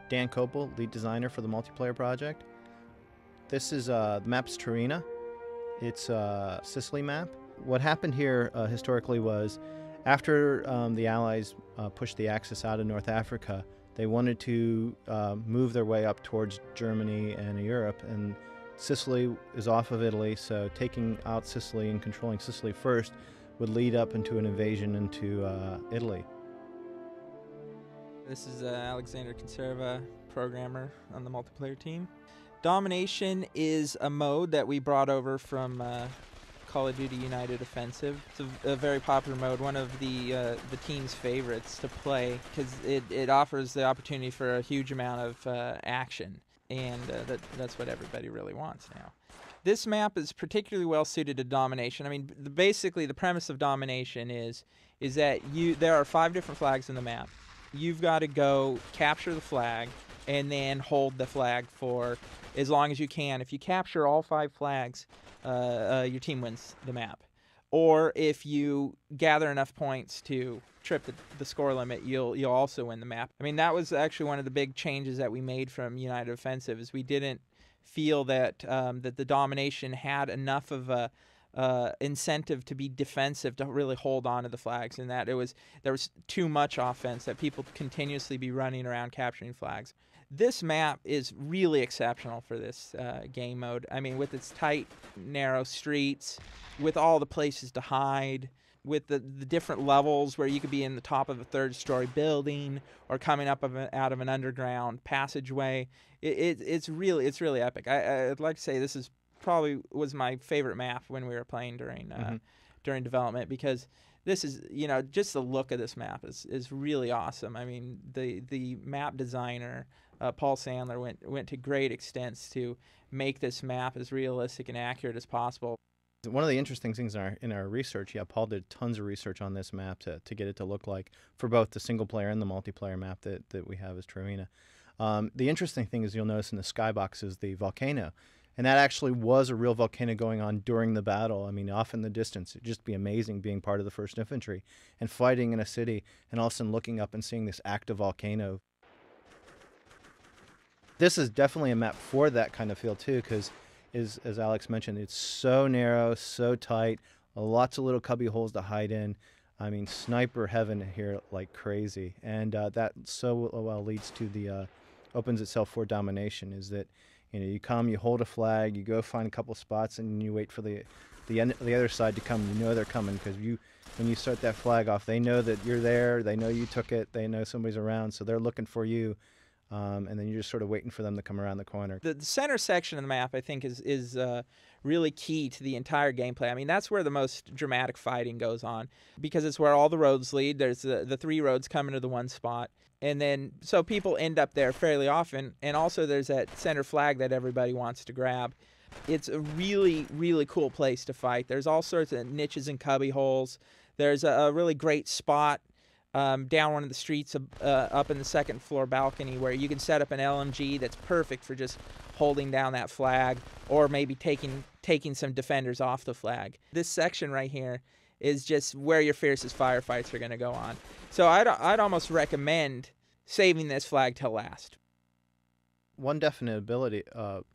Dan Kopel, lead designer for the multiplayer project. This is the map's Troina. It's a Sicily map. What happened here historically was after the Allies pushed the Axis out of North Africa, they wanted to move their way up towards Germany and Europe, and Sicily is off of Italy, so taking out Sicily and controlling Sicily first would lead up into an invasion into Italy. This is Alexander Conserva, programmer on the multiplayer team. Domination is a mode that we brought over from Call of Duty United Offensive. It's a very popular mode, one of the team's favorites to play because it offers the opportunity for a huge amount of action, and that's what everybody really wants now. This map is particularly well suited to domination. I mean, basically the premise of domination is that there are 5 different flags in the map. You've got to go capture the flag and then hold the flag for as long as you can. If you capture all 5 flags, your team wins the map. Or if you gather enough points to trip the score limit, you'll also win the map. I mean, that was actually one of the big changes that we made from United Offensive, is we didn't feel that that the domination had enough of a incentive to be defensive to really hold on to the flags, and that there was too much offense, that people continuously be running around capturing flags. This map is really exceptional for this game mode. I mean, with its tight, narrow streets, with all the places to hide, with the different levels where you could be in the top of a 3rd-story building or coming up out of an underground passageway. It's really epic. I'd like to say this is probably was my favorite map when we were playing during development, because this is, just the look of this map is really awesome. I mean, the map designer Paul Sandler went to great extents to make this map as realistic and accurate as possible. One of the interesting things in our research, Paul did tons of research on this map to get it to look like, for both the single player and the multiplayer map that we have as Troina. The interesting thing is, you'll notice in the skybox is the volcano. And that actually was a real volcano going on during the battle. I mean, off in the distance. It'd just be amazing being part of the 1st Infantry and fighting in a city and all of a sudden looking up and seeing this active volcano. This is definitely a map for that kind of feel too, because as Alex mentioned, it's so narrow, so tight, lots of little cubby holes to hide in. I mean, sniper heaven here like crazy. And that so well leads to the opens itself for domination, is that you come, you hold a flag, you go find a couple spots, and you wait for the other side to come. You know they're coming, because when you start that flag off, they know that you're there, they know you took it, they know somebody's around, so they're looking for you, and then you're just sort of waiting for them to come around the corner. The center section of the map, I think, is really key to the entire gameplay. I mean, that's where the most dramatic fighting goes on, because it's where all the roads lead. There's the 3 roads coming to the one spot. And then, so people end up there fairly often. And also there's that center flag that everybody wants to grab. It's a really, really cool place to fight. There's all sorts of niches and cubby holes. There's a really great spot down one of the streets up in the 2nd floor balcony where you can set up an LMG that's perfect for just holding down that flag, or maybe taking some defenders off the flag. This section right here is just where your fiercest firefights are going to go on. So I'd almost recommend saving this flag till last. One definite ability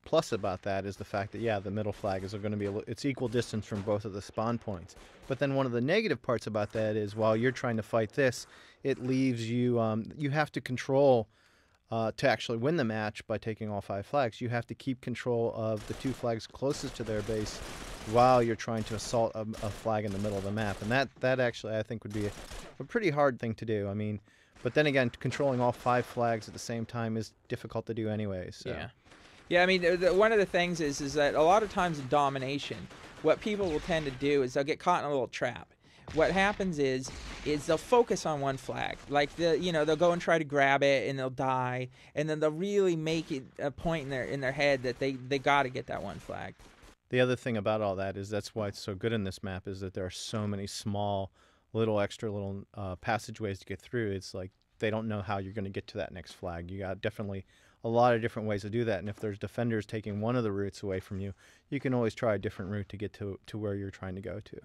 plus about that is the fact that, the middle flag is going to be it's equal distance from both of the spawn points. But then one of the negative parts about that is, while you're trying to fight this, it leaves you, you have to control, to actually win the match by taking all 5 flags, you have to keep control of the 2 flags closest to their base while you're trying to assault a flag in the middle of the map. And that actually, I think, would be a pretty hard thing to do. I mean, but then again, controlling all 5 flags at the same time is difficult to do anyway. So. Yeah. I mean, one of the things is that a lot of times in domination, what people will tend to do is they'll get caught in a little trap. What happens is they'll focus on one flag, like they'll go and try to grab it and they'll die, and then they'll really make it a point in their head that they got to get that one flag. The other thing about all that is that's why it's so good in this map, is that there are so many small, extra little passageways to get through. It's like they don't know how you're going to get to that next flag. You got definitely a lot of different ways to do that, and if there's defenders taking one of the routes away from you, you can always try a different route to get to where you're trying to go to.